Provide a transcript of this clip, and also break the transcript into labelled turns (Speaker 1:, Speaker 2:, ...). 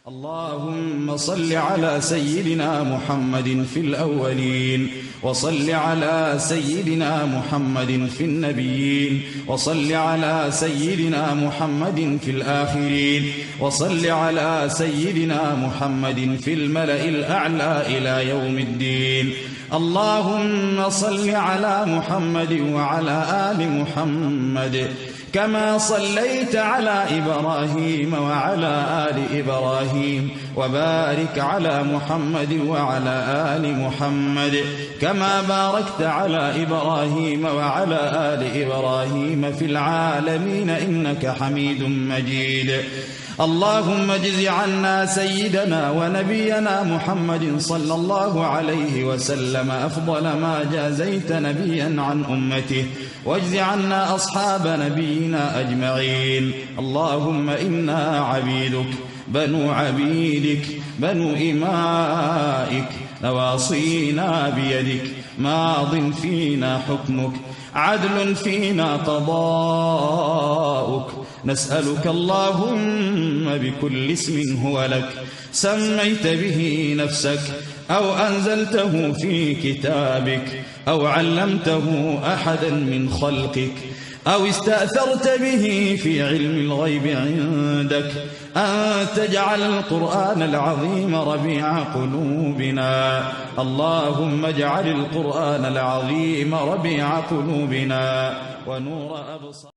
Speaker 1: اللهم صل على سيدنا محمد في الأولين، وصل على سيدنا محمد في النبيين، وصل على سيدنا محمد في الآخرين، وصل على سيدنا محمد في الملأ الأعلى إلى يوم الدين. اللهم صل على محمد وعلى آل محمد كما صليت على إبراهيم وعلى آل إبراهيم، وبارك على محمد وعلى آل محمد كما باركت على إبراهيم وعلى آل إبراهيم في العالمين إنك حميد مجيد. اللهم اجز عنا سيدنا ونبينا محمد صلى الله عليه وسلم أفضل ما جازيت نبيا عن أمته، واجز عنا أصحاب نبينا أجمعين. اللهم إنا عبيدك بنو عبيدك بنو إمائك، نواصينا بيدك، ماض فينا حكمك، عدل فينا قضاؤك. نسألك اللهم بكل اسم هو لك سميت به نفسك أو أنزلته في كتابك أو علمته أحدا من خلقك أو استأثرت به في علم الغيب عندك أن تجعل القرآن العظيم ربيع قلوبنا. اللهم اجعل القرآن العظيم ربيع قلوبنا ونور أبصارنا.